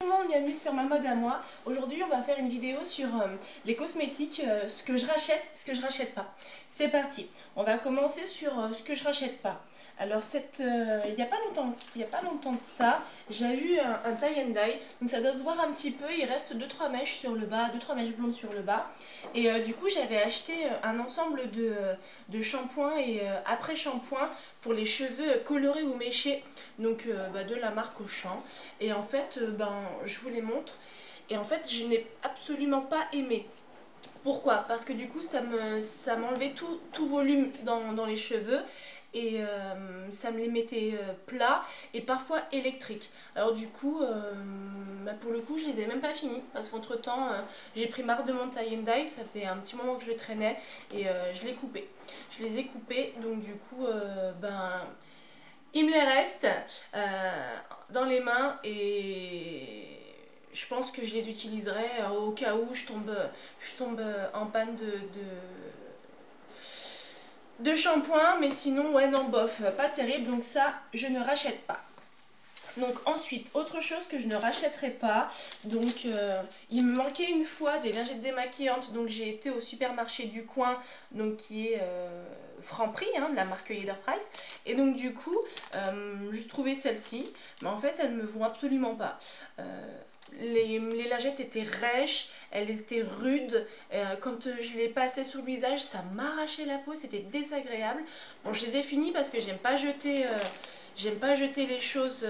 monde, bienvenue sur ma mode à moi. Aujourd'hui on va faire une vidéo sur les cosmétiques, ce que je rachète, ce que je rachète pas. C'est parti, on va commencer sur ce que je rachète pas. Alors il n'y a pas longtemps de ça, j'ai eu un tie and dye, donc ça doit se voir un petit peu, il reste 2-3 mèches sur le bas, 2-3 mèches blondes sur le bas. Et du coup j'avais acheté un ensemble de shampoings et après-shampoing pour les cheveux colorés ou méchés, donc de la marque Auchan. Et en fait, je vous les montre. Et en fait, je n'ai absolument pas aimé. Pourquoi? Parce que du coup, ça m'enlevait tout volume dans les cheveux. Et ça me les mettait plats et parfois électriques. Alors du coup, pour le coup, je les ai même pas finis. Parce qu'entre temps, j'ai pris marre de mon tie and dye. Ça faisait un petit moment que je traînais. Et je l'ai coupé. Je les ai coupés. Donc du coup, il me les reste dans les mains et je pense que je les utiliserai au cas où je tombe en panne de shampoing, mais sinon ouais non bof, pas terrible, donc ça je ne rachète pas. Donc ensuite, autre chose que je ne rachèterai pas, donc il me manquait une fois des lingettes démaquillantes, donc j'ai été au supermarché du coin, donc qui est Franprix, de la marque Yedder Price, et donc du coup, je trouvais celle-ci, mais en fait elles me vont absolument pas. Les lingettes étaient rêches, elles étaient rudes, quand je les passais sur le visage, ça m'arrachait la peau, c'était désagréable. Bon, je les ai finies parce que j'aime pas jeter les choses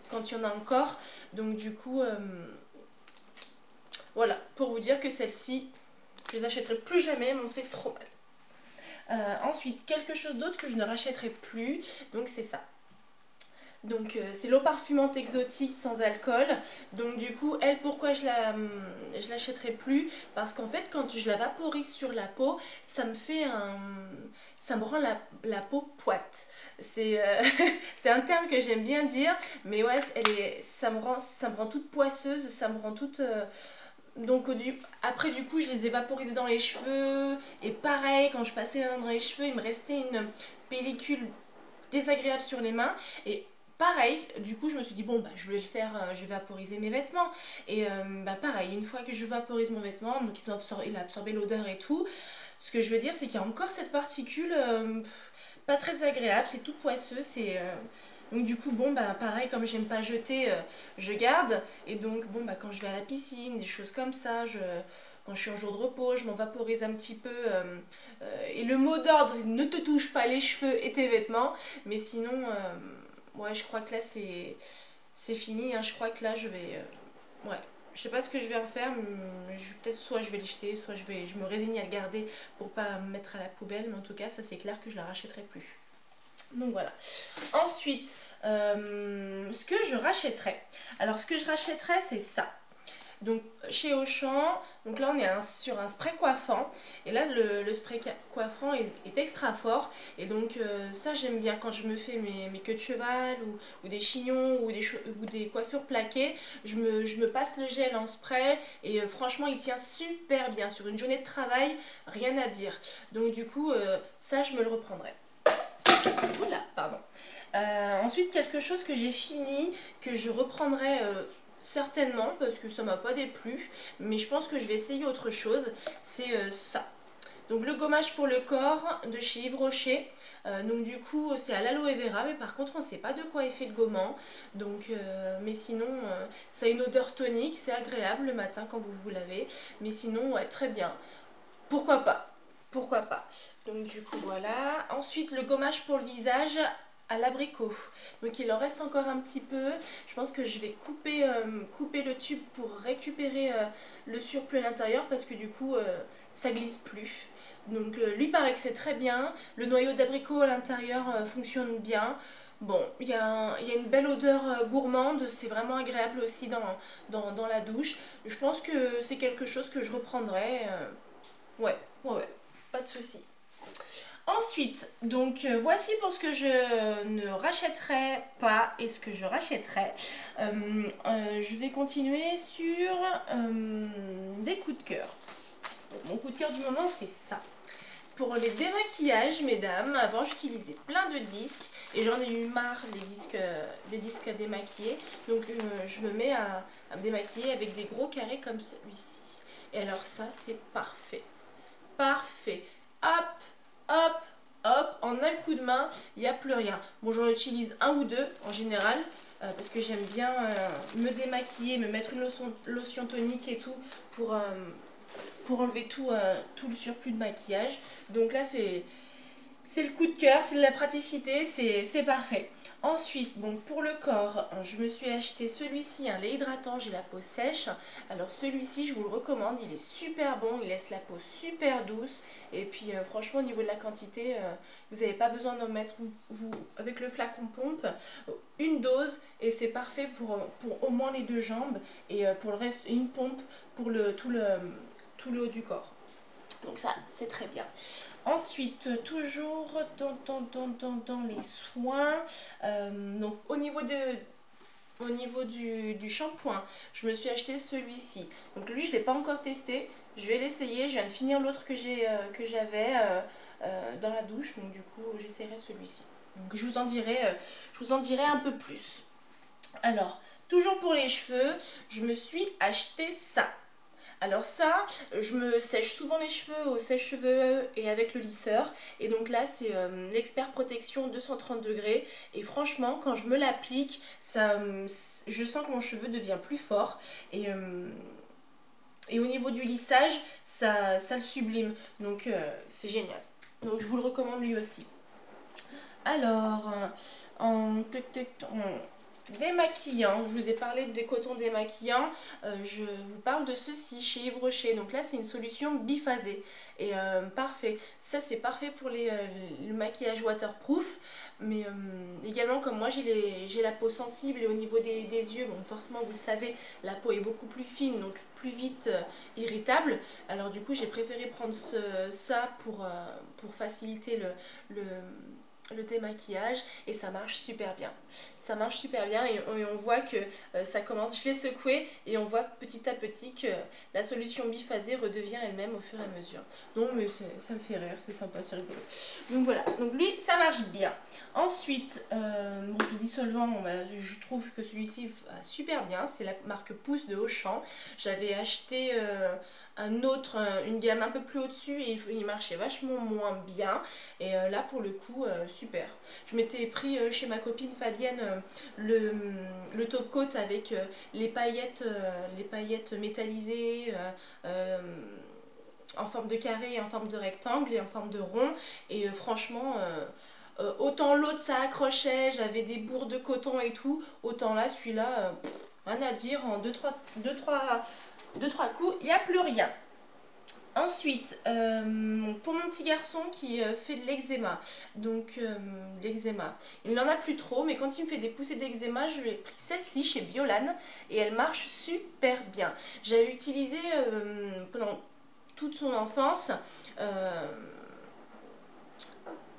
quand il y en a encore. Donc du coup, voilà, pour vous dire que celles-ci, je les achèterai plus jamais, elles m'ont fait trop mal. Ensuite, quelque chose d'autre que je ne rachèterai plus, donc c'est ça. Donc c'est l'eau parfumante exotique sans alcool. Donc du coup, elle, pourquoi je l'achèterai plus? Parce qu'en fait, quand je la vaporise sur la peau, ça me rend la peau poite. C'est un terme que j'aime bien dire, mais ouais, ça me rend toute poisseuse, ça me rend toute... Donc après du coup je les ai vaporisés dans les cheveux. Et pareil, quand je passais dans les cheveux, il me restait une pellicule désagréable sur les mains. Et pareil, du coup je me suis dit bon je vais le faire, je vais vaporiser mes vêtements. Et pareil, une fois que je vaporise mon vêtement, donc il a absorbé l'odeur et tout, ce que je veux dire c'est qu'il y a encore cette particule pas très agréable, c'est tout poisseux, donc du coup pareil, comme j'aime pas jeter, je garde. Et donc quand je vais à la piscine, des choses comme ça, quand je suis en jour de repos, je m'en vaporise un petit peu. Et le mot d'ordre, c'est ne te touche pas les cheveux et tes vêtements. Mais sinon, ouais, je crois que là, c'est fini. Je crois que là, je vais... ouais, je sais pas ce que je vais en faire. Mais peut-être soit je vais les jeter, soit je me résigne à le garder pour pas me mettre à la poubelle. Mais en tout cas, ça c'est clair que je la rachèterai plus. Donc voilà. Ensuite, ce que je rachèterai. Alors, ce que je rachèterai, c'est ça. Donc chez Auchan, donc là on est sur un spray coiffant, et là le spray coiffant est extra fort, et donc ça j'aime bien quand je me fais mes queues de cheval ou des chignons ou des coiffures plaquées. Je me passe le gel en spray et franchement il tient super bien sur une journée de travail, rien à dire. Donc du coup ça je me le reprendrai. Oula, pardon. Ensuite, quelque chose que j'ai fini, que je reprendrai certainement parce que ça m'a pas déplu, mais je pense que je vais essayer autre chose, c'est ça. Donc le gommage pour le corps de chez Yves Rocher. Donc du coup c'est à l'aloe vera, mais par contre on ne sait pas de quoi est fait le gommant. Donc mais sinon ça a une odeur tonique, c'est agréable le matin quand vous vous lavez. Mais sinon ouais, très bien. Pourquoi pas? Pourquoi pas? Donc du coup voilà. Ensuite le gommage pour le visage à l'abricot. Donc il en reste encore un petit peu. Je pense que je vais couper le tube pour récupérer le surplus à l'intérieur, parce que du coup ça glisse plus. Donc lui paraît que c'est très bien. Le noyau d'abricot à l'intérieur fonctionne bien. Bon, il y a une belle odeur gourmande, c'est vraiment agréable aussi dans la douche. Je pense que c'est quelque chose que je reprendrai. Ouais, pas de souci. Ensuite, donc voici pour ce que je ne rachèterai pas et ce que je rachèterai. Je vais continuer sur des coups de cœur. Mon coup de cœur du moment, c'est ça. pour les démaquillages, mesdames, avant j'utilisais plein de disques et j'en ai eu marre des disques à démaquiller. Donc je me mets à me démaquiller avec des gros carrés comme celui-ci. Et alors ça, c'est parfait. Parfait. Hop, hop, hop, en un coup de main, il n'y a plus rien. Bon, j'en utilise un ou deux en général. Parce que j'aime bien me démaquiller, me mettre une lotion tonique et tout pour enlever tout le surplus de maquillage. Donc là, c'est le coup de cœur, c'est de la praticité, c'est parfait. Ensuite, bon, pour le corps, je me suis acheté celui-ci, un lait hydratant, j'ai la peau sèche. Alors celui-ci, je vous le recommande, il est super bon, il laisse la peau super douce. Et puis franchement, au niveau de la quantité, vous n'avez pas besoin d'en mettre, avec le flacon pompe, une dose, et c'est parfait pour au moins les deux jambes. Et pour le reste, une pompe pour tout le haut du corps. Donc ça, c'est très bien. Ensuite, toujours dans les soins, donc au niveau du shampoing, je me suis acheté celui-ci. Donc lui, je ne l'ai pas encore testé. Je vais l'essayer. Je viens de finir l'autre que j'avais dans la douche. Donc du coup, j'essaierai celui-ci. Donc je vous en dirai un peu plus. Alors, toujours pour les cheveux, je me suis acheté ça. Alors ça, je me sèche souvent les cheveux au sèche-cheveux et avec le lisseur. Et donc là, c'est l'expert protection 230 degrés. Et franchement, quand je me l'applique, je sens que mon cheveu devient plus fort. Et au niveau du lissage, ça le sublime. Donc c'est génial. Donc je vous le recommande lui aussi. Alors, en démaquillant, je vous ai parlé des cotons démaquillants, je vous parle de ceci chez Yves Rocher. Donc là, c'est une solution biphasée et parfait. Ça, c'est parfait pour le maquillage waterproof, mais également comme moi, j'ai la peau sensible et au niveau des yeux, bon, forcément, vous le savez, la peau est beaucoup plus fine, donc plus vite irritable. Alors du coup, j'ai préféré prendre ça pour faciliter le démaquillage et ça marche super bien. Ça marche super bien et on voit que ça commence, je l'ai secoué et on voit petit à petit que la solution biphasée redevient elle-même au fur et à mesure. Donc ça me fait rire, c'est sympa, c'est rigolo. Donc voilà, donc lui ça marche bien. Ensuite, le dissolvant, je trouve que celui-ci va super bien, c'est la marque Pouce de Auchan. J'avais acheté une gamme un peu plus au-dessus et il marchait vachement moins bien. Et là pour le coup, super. Je m'étais pris chez ma copine Fabienne le top coat avec les paillettes métallisées en forme de carré, en forme de rectangle et en forme de rond. Et franchement, autant l'autre ça accrochait, j'avais des bourres de coton et tout, autant là celui-là, rien à dire, en 2-3 coups, il n'y a plus rien. Ensuite, pour mon petit garçon qui fait de l'eczéma, donc l'eczéma, il n'en a plus trop, mais quand il me fait des poussées d'eczéma, je lui ai pris celle-ci chez Biolan et elle marche super bien. J'avais utilisé pendant toute son enfance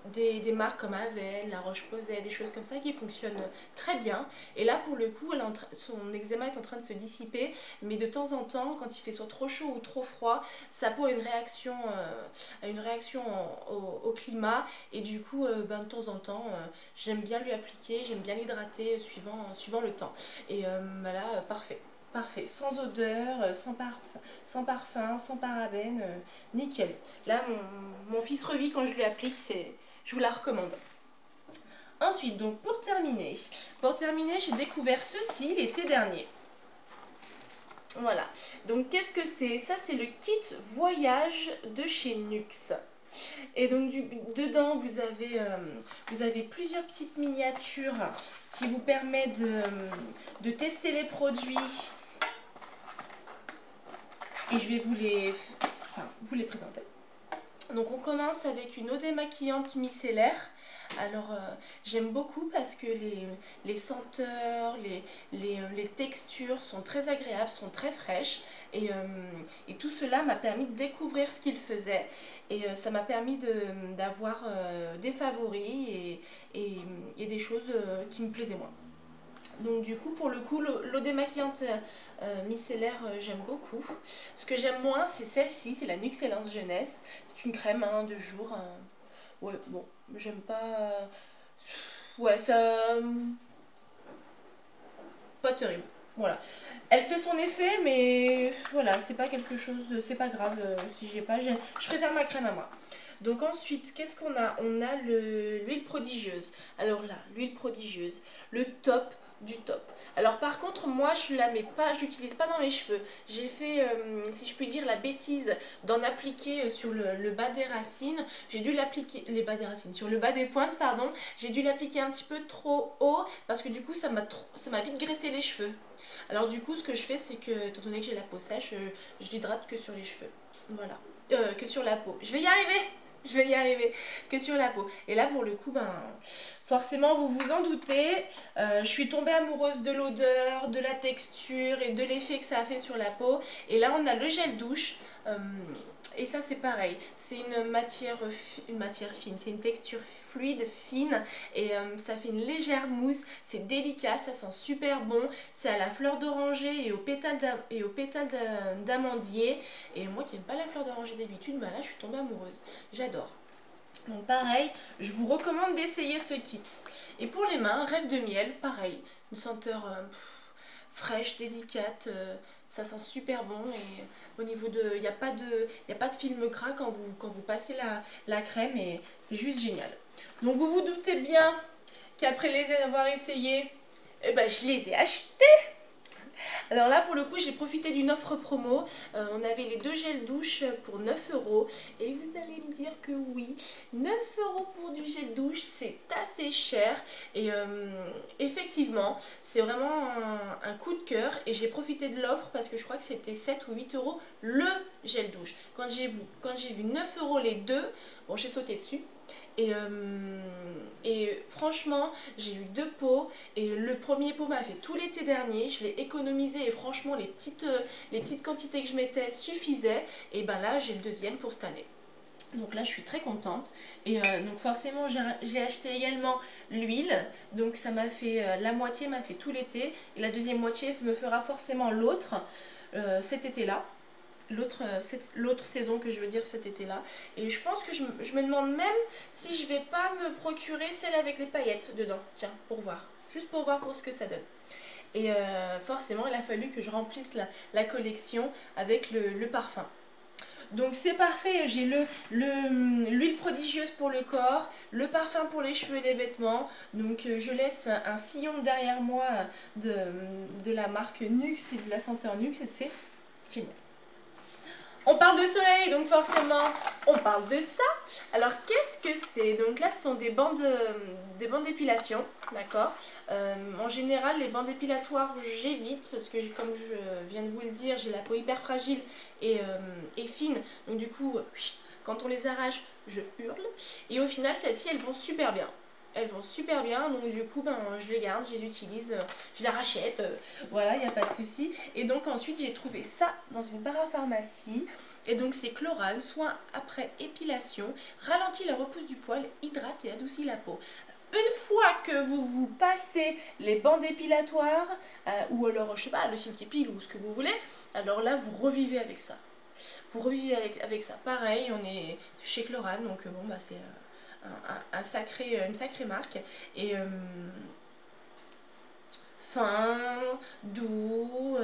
des marques comme Aven, La Roche-Posay, des choses comme ça qui fonctionnent très bien. Et là, pour le coup, son eczéma est en train de se dissiper, mais de temps en temps, quand il fait soit trop chaud ou trop froid, sa peau a une réaction au climat. Et du coup, de temps en temps, j'aime bien lui appliquer, j'aime bien l'hydrater suivant le temps. Et là, parfait. Parfait, sans odeur, sans parfum, sans parabènes, nickel. Là, mon fils revit quand je lui applique, je vous la recommande. Ensuite, donc pour terminer, j'ai découvert ceci l'été dernier. Voilà, donc qu'est-ce que c'est? Ça, c'est le kit voyage de chez Nuxe. Et donc dedans, vous avez plusieurs petites miniatures qui vous permettent de tester les produits. Et je vais vous les présenter. Donc on commence avec une eau démaquillante micellaire. Alors j'aime beaucoup parce que les senteurs, les textures sont très agréables, sont très fraîches. Et tout cela m'a permis de découvrir ce qu'il faisait. Et ça m'a permis d'avoir des favoris et des choses qui me plaisaient moins. Donc du coup, pour le coup, l'eau démaquillante micellaire, j'aime beaucoup. Ce que j'aime moins, c'est celle-ci, c'est la Nuxellence Jeunesse. C'est une crème de jour. Ouais, bon, j'aime pas... Ouais, ça... Pas terrible. Voilà. Elle fait son effet, mais voilà, c'est pas quelque chose... C'est pas grave si j'ai pas... Je préfère ma crème à moi. Donc ensuite, qu'est-ce qu'on a? On a l'huile prodigieuse. Alors là, l'huile prodigieuse, le top du top. Alors par contre, moi je la mets pas, je l'utilise pas dans les cheveux. J'ai fait, si je puis dire, la bêtise d'en appliquer sur le bas des racines. J'ai dû l'appliquer, les bas des racines, sur le bas des pointes, pardon. J'ai dû l'appliquer un petit peu trop haut parce que du coup ça m'a vite graissé les cheveux. Alors du coup, ce que je fais, c'est que, étant donné que j'ai la peau sèche, je l'hydrate que sur les cheveux. Voilà. Que sur la peau. Je vais y arriver! Je vais y arriver, que sur la peau. Et là, pour le coup, ben, forcément, vous vous en doutez, je suis tombée amoureuse de l'odeur, de la texture et de l'effet que ça a fait sur la peau. Et là, on a le gel douche. Et ça, c'est pareil. C'est une matière fine. C'est une texture fluide, fine. Et ça fait une légère mousse. C'est délicat, ça sent super bon. C'est à la fleur d'oranger et au pétale d'amandier. Et moi qui n'aime pas la fleur d'oranger d'habitude, ben là, je suis tombée amoureuse. J'adore. Donc pareil, je vous recommande d'essayer ce kit. Et pour les mains, Rêve de miel, pareil. Une senteur fraîche, délicate. Ça sent super bon. Et au niveau de... Il n'y a pas de film gras quand vous passez la crème. Et c'est juste génial. Donc vous vous doutez bien qu'après les avoir essayés, eh ben, je les ai achetés. Alors là, pour le coup, j'ai profité d'une offre promo. On avait les 2 gels douche pour 9 €. Et vous allez me dire que oui, 9 € pour du gel douche, c'est assez cher. Et effectivement, c'est vraiment un coup de cœur. Et j'ai profité de l'offre parce que je crois que c'était 7 ou 8 € le gel douche. Quand j'ai vu 9 € les deux, bon, j'ai sauté dessus. Et franchement, j'ai eu 2 pots et le premier pot m'a fait tout l'été dernier. Je l'ai économisé et franchement, les petites quantités que je mettais suffisaient. Et ben là, j'ai le deuxième pour cette année. Donc là, je suis très contente. Et donc forcément, j'ai acheté également l'huile. Donc ça m'a fait, la moitié m'a fait tout l'été. Et la deuxième moitié me fera forcément l'autre cet été-là. L'autre saison que je veux dire cet été-là. Et je pense que je me demande même si je vais pas me procurer celle avec les paillettes dedans. Tiens, pour voir. Juste pour voir pour ce que ça donne. Et forcément, il a fallu que je remplisse la collection avec le parfum. Donc c'est parfait, j'ai l'huile prodigieuse pour le corps, le parfum pour les cheveux et les vêtements. Donc je laisse un sillon derrière moi de la marque Nuxe et de la senteur Nuxe et c'est génial. On parle de soleil, donc forcément, on parle de ça. Alors, qu'est-ce que c'est? Donc là, ce sont des bandes d'épilation, d'accord. En général, les bandes épilatoires, j'évite parce que, comme je viens de vous le dire, j'ai la peau hyper fragile et fine. Donc du coup, quand on les arrache, je hurle. Et au final, celles-ci, elles vont super bien. Elles vont super bien, donc du coup, ben, je les garde, je les utilise, je les rachète, voilà, il n'y a pas de souci. Et donc ensuite, j'ai trouvé ça dans une parapharmacie. Et donc c'est Chloral, soin après épilation, ralentit la repousse du poil, hydrate et adoucit la peau. Une fois que vous passez les bandes épilatoires, ou alors, je sais pas, le Silky Peel ou ce que vous voulez, alors là, vous revivez avec ça. Vous revivez avec ça. Pareil, on est chez Chloral, donc bon, bah c'est... une sacrée marque et fin, doux,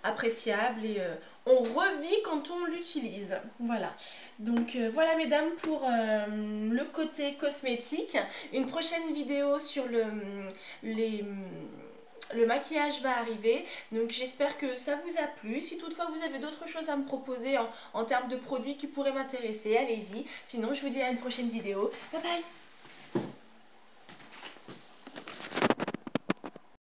appréciable et on revit quand on l'utilise. Voilà. Donc voilà mesdames pour le côté cosmétique. Une prochaine vidéo sur le maquillage va arriver, donc j'espère que ça vous a plu. Si toutefois vous avez d'autres choses à me proposer en termes de produits qui pourraient m'intéresser, allez-y. Sinon je vous dis à une prochaine vidéo. Bye bye.